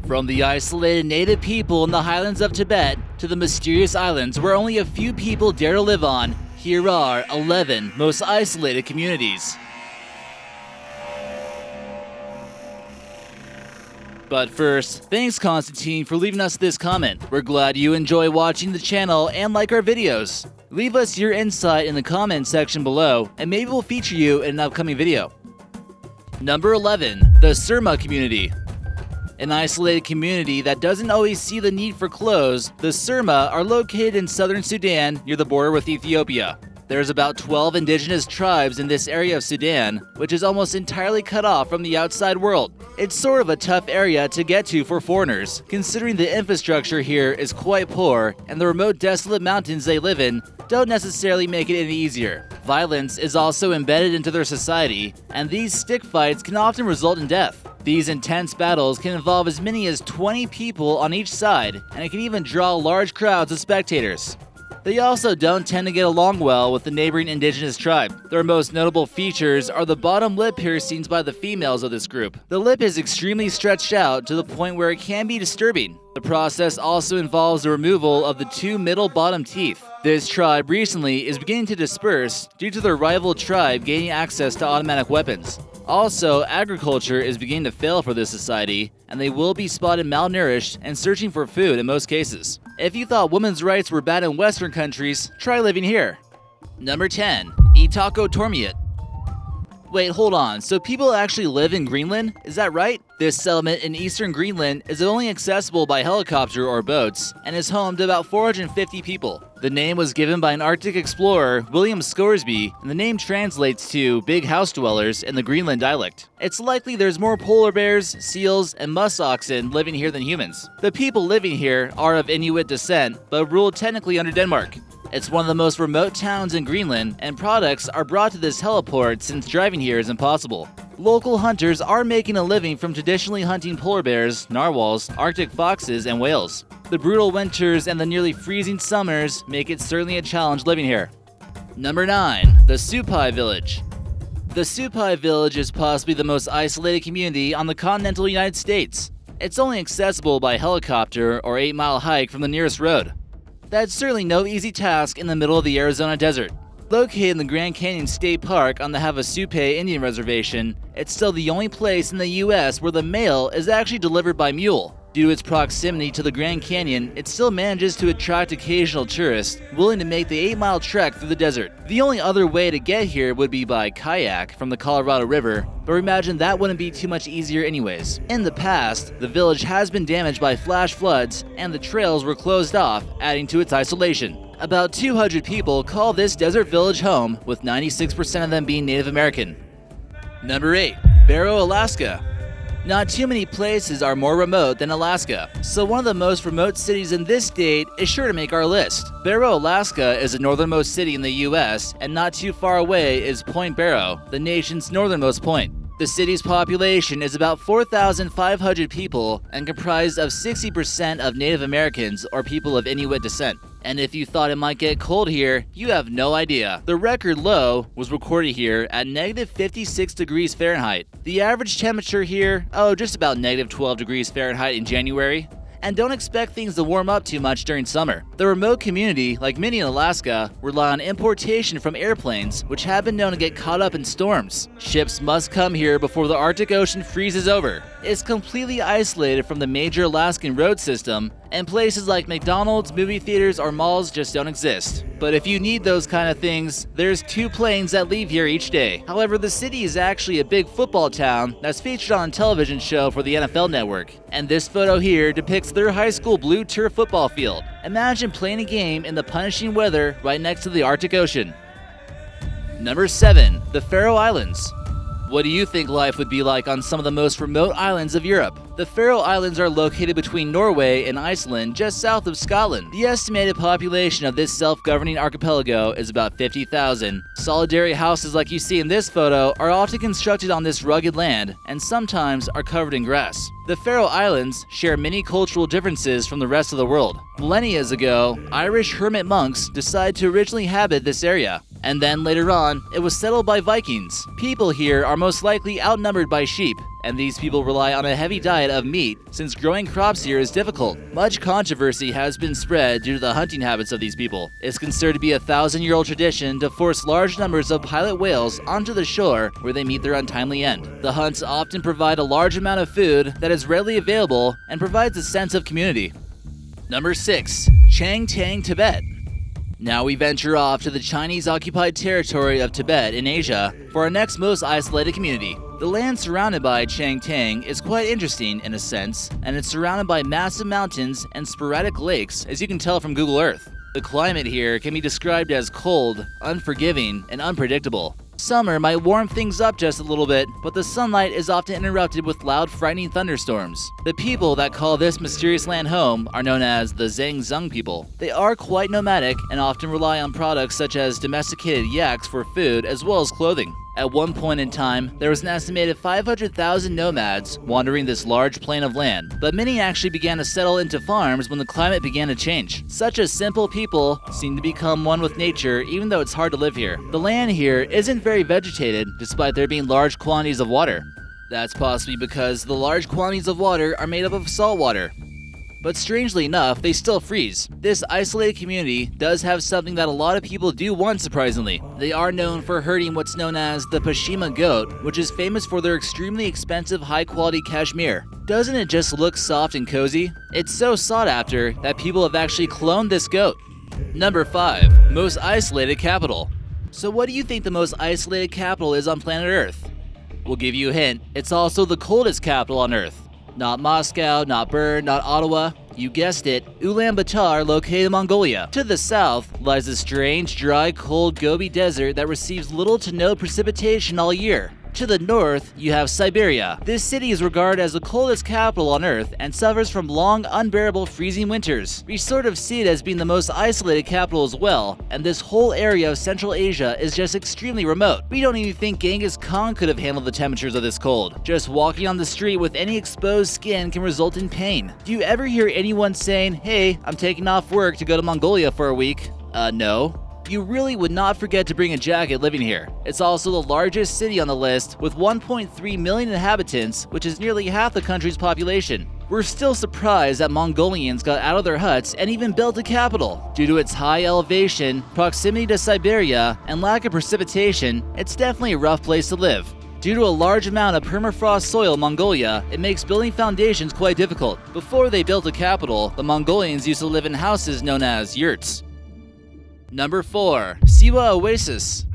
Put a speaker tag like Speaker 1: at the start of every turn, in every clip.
Speaker 1: From the isolated native people in the highlands of Tibet to the mysterious islands where only a few people dare to live on, here are 11 most isolated communities. But first, thanks Constantine for leaving us this comment. We're glad you enjoy watching the channel and like our videos. Leave us your insight in the comment section below, and maybe we'll feature you in an upcoming video. Number 11. The Surma Community. An isolated community that doesn't always see the need for clothes, the Surma are located in southern Sudan near the border with Ethiopia. There's about 12 indigenous tribes in this area of Sudan, which is almost entirely cut off from the outside world. It's sort of a tough area to get to for foreigners, considering the infrastructure here is quite poor and the remote desolate mountains they live in don't necessarily make it any easier. Violence is also embedded into their society, and these stick fights can often result in death. These intense battles can involve as many as 20 people on each side, and it can even draw large crowds of spectators. They also don't tend to get along well with the neighboring indigenous tribe. Their most notable features are the bottom lip piercings by the females of this group. The lip is extremely stretched out to the point where it can be disturbing. The process also involves the removal of the two middle bottom teeth. This tribe recently is beginning to disperse due to their rival tribe gaining access to automatic weapons. Also, agriculture is beginning to fail for this society, and they will be spotted malnourished and searching for food in most cases. If you thought women's rights were bad in Western countries, try living here. Number 10. Itako Tormiut. Wait, hold on, so people actually live in Greenland? Is that right? This settlement in eastern Greenland is only accessible by helicopter or boats, and is home to about 450 people. The name was given by an Arctic explorer, William Scoresby, and the name translates to big house dwellers in the Greenland dialect. It's likely there's more polar bears, seals, and musk oxen living here than humans. The people living here are of Inuit descent, but rule technically under Denmark. It's one of the most remote towns in Greenland, and products are brought to this heliport since driving here is impossible. Local hunters are making a living from traditionally hunting polar bears, narwhals, Arctic foxes, and whales. The brutal winters and the nearly freezing summers make it certainly a challenge living here. Number 9. The Supai Village. The Supai Village is possibly the most isolated community on the continental United States. It's only accessible by helicopter or 8-mile hike from the nearest road. That's certainly no easy task in the middle of the Arizona desert. Located in the Grand Canyon State Park on the Havasupai Indian Reservation, it's still the only place in the US where the mail is actually delivered by mule. Due to its proximity to the Grand Canyon, it still manages to attract occasional tourists willing to make the 8-mile trek through the desert. The only other way to get here would be by kayak from the Colorado River, but we imagine that wouldn't be too much easier anyways. In the past, the village has been damaged by flash floods, and the trails were closed off, adding to its isolation. About 200 people call this desert village home, with 96% of them being Native American. Number 8. Barrow, Alaska. Not too many places are more remote than Alaska, so one of the most remote cities in this state is sure to make our list. Barrow, Alaska is the northernmost city in the US, and not too far away is Point Barrow, the nation's northernmost point. The city's population is about 4,500 people and comprised of 60% of Native Americans or people of Inuit descent. And if you thought it might get cold here, you have no idea. The record low was recorded here at negative 56 degrees Fahrenheit. The average temperature here, just about negative 12 degrees Fahrenheit in January. And don't expect things to warm up too much during summer. The remote community, like many in Alaska, rely on importation from airplanes, which have been known to get caught up in storms. Ships must come here before the Arctic Ocean freezes over. It's completely isolated from the major Alaskan road system, and places like McDonald's, movie theaters, or malls just don't exist. But if you need those kind of things, there's 2 planes that leave here each day. However, the city is actually a big football town that's featured on a television show for the NFL Network. And this photo here depicts their high school blue turf football field. Imagine playing a game in the punishing weather right next to the Arctic Ocean. Number 7. The Faroe Islands. What do you think life would be like on some of the most remote islands of Europe? The Faroe Islands are located between Norway and Iceland, just south of Scotland. The estimated population of this self-governing archipelago is about 50,000. Solitary houses like you see in this photo are often constructed on this rugged land and sometimes are covered in grass. The Faroe Islands share many cultural differences from the rest of the world. Millennia ago, Irish hermit monks decided to originally inhabit this area, and then later on, it was settled by Vikings. People here are most likely outnumbered by sheep, and these people rely on a heavy diet of meat since growing crops here is difficult. Much controversy has been spread due to the hunting habits of these people. It's considered to be a 1,000-year-old tradition to force large numbers of pilot whales onto the shore where they meet their untimely end. The hunts often provide a large amount of food that is readily available and provides a sense of community. Number 6. Chang-Chang Tibet. Now we venture off to the Chinese-occupied territory of Tibet in Asia for our next most isolated community. The land surrounded by Chang-Chang is quite interesting in a sense, and it's surrounded by massive mountains and sporadic lakes, as you can tell from Google Earth. The climate here can be described as cold, unforgiving, and unpredictable. Summer might warm things up just a little bit, but the sunlight is often interrupted with loud, frightening thunderstorms. The people that call this mysterious land home are known as the Zhang people. They are quite nomadic and often rely on products such as domesticated yaks for food as well as clothing. At one point in time, there was an estimated 500,000 nomads wandering this large plain of land, but many actually began to settle into farms when the climate began to change. Such a simple people seem to become one with nature even though it's hard to live here. The land here isn't very vegetated despite there being large quantities of water. That's possibly because the large quantities of water are made up of salt water. But strangely enough, they still freeze. This isolated community does have something that a lot of people do want, surprisingly. They are known for herding what's known as the Pashima goat, which is famous for their extremely expensive high-quality cashmere. Doesn't it just look soft and cozy? It's so sought after that people have actually cloned this goat. Number 5. Most isolated capital. So what do you think the most isolated capital is on planet Earth? We'll give you a hint. It's also the coldest capital on Earth. Not Moscow, not Bern, not Ottawa. You guessed it, Ulaanbaatar, located in Mongolia. To the south lies a strange, dry, cold Gobi desert that receives little to no precipitation all year. To the north, you have Siberia. This city is regarded as the coldest capital on Earth and suffers from long, unbearable freezing winters. We sort of see it as being the most isolated capital as well, and this whole area of Central Asia is just extremely remote. We don't even think Genghis Khan could have handled the temperatures of this cold. Just walking on the street with any exposed skin can result in pain. Do you ever hear anyone saying, "Hey, I'm taking off work to go to Mongolia for a week"? No. You really would not forget to bring a jacket living here. It's also the largest city on the list with 1.3 million inhabitants, which is nearly half the country's population. We're still surprised that Mongolians got out of their huts and even built a capital. Due to its high elevation, proximity to Siberia, and lack of precipitation, it's definitely a rough place to live. Due to a large amount of permafrost soil in Mongolia, it makes building foundations quite difficult. Before they built a capital, the Mongolians used to live in houses known as yurts. Number 4. Siwa Oasis.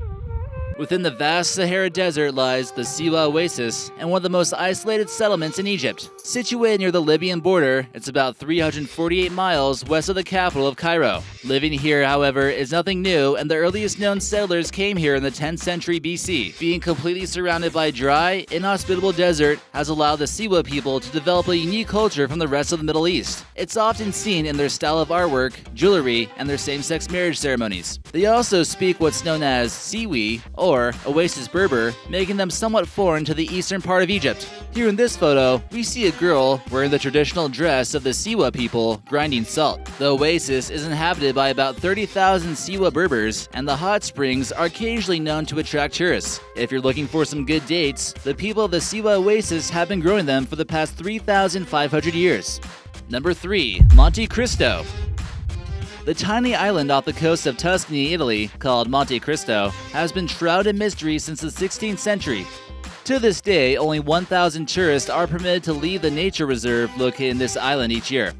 Speaker 1: Within the vast Sahara Desert lies the Siwa Oasis, and one of the most isolated settlements in Egypt. Situated near the Libyan border, it's about 348 miles west of the capital of Cairo. Living here, however, is nothing new, and the earliest known settlers came here in the 10th century BC. Being completely surrounded by dry, inhospitable desert has allowed the Siwa people to develop a unique culture from the rest of the Middle East. It's often seen in their style of artwork, jewelry, and their same-sex marriage ceremonies. They also speak what's known as Siwi, or Oasis Berber, making them somewhat foreign to the eastern part of Egypt. Here in this photo, we see a girl wearing the traditional dress of the Siwa people grinding salt. The oasis is inhabited by about 30,000 Siwa Berbers, and the hot springs are occasionally known to attract tourists. If you're looking for some good dates, the people of the Siwa Oasis have been growing them for the past 3,500 years. Number 3. Monte Cristo. The tiny island off the coast of Tuscany, Italy, called Monte Cristo, has been shrouded in mystery since the 16th century. To this day, only 1,000 tourists are permitted to leave the nature reserve located in this island each year.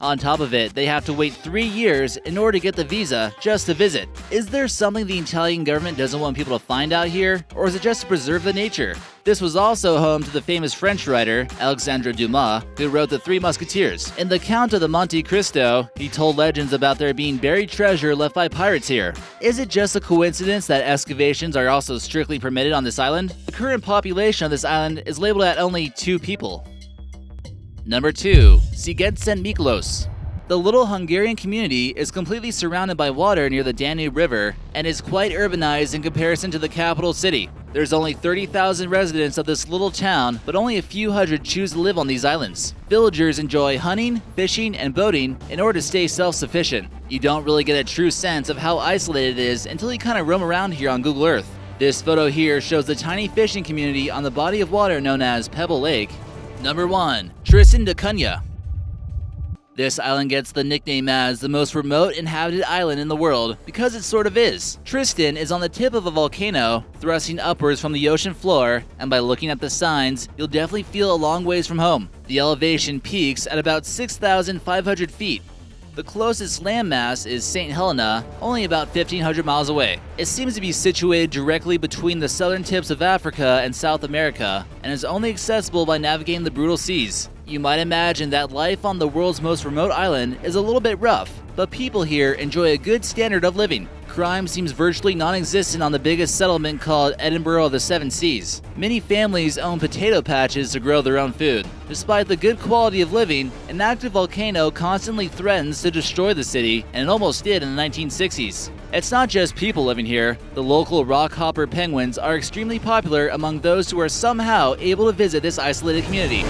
Speaker 1: On top of it, they have to wait 3 years in order to get the visa just to visit. Is there something the Italian government doesn't want people to find out here, or is it just to preserve the nature? This was also home to the famous French writer, Alexandre Dumas, who wrote The Three Musketeers. In the Count of the Monte Cristo, he told legends about there being buried treasure left by pirates here. Is it just a coincidence that excavations are also strictly permitted on this island? The current population of this island is labeled at only 2 people. Number 2. Szigetszen Miklós. The little Hungarian community is completely surrounded by water near the Danube River and is quite urbanized in comparison to the capital city. There's only 30,000 residents of this little town, but only a few hundred choose to live on these islands. Villagers enjoy hunting, fishing, and boating in order to stay self-sufficient. You don't really get a true sense of how isolated it is until you kind of roam around here on Google Earth. This photo here shows the tiny fishing community on the body of water known as Pebble Lake. Number 1. Tristan da Cunha. This island gets the nickname as the most remote inhabited island in the world because it sort of is. Tristan is on the tip of a volcano, thrusting upwards from the ocean floor, and by looking at the signs, you'll definitely feel a long ways from home. The elevation peaks at about 6,500 feet. The closest landmass is St. Helena, only about 1,500 miles away. It seems to be situated directly between the southern tips of Africa and South America, and is only accessible by navigating the brutal seas. You might imagine that life on the world's most remote island is a little bit rough, but people here enjoy a good standard of living. Crime seems virtually non-existent on the biggest settlement called Edinburgh of the Seven Seas. Many families own potato patches to grow their own food. Despite the good quality of living, an active volcano constantly threatens to destroy the city, and it almost did in the 1960s. It's not just people living here. The local rockhopper penguins are extremely popular among those who are somehow able to visit this isolated community.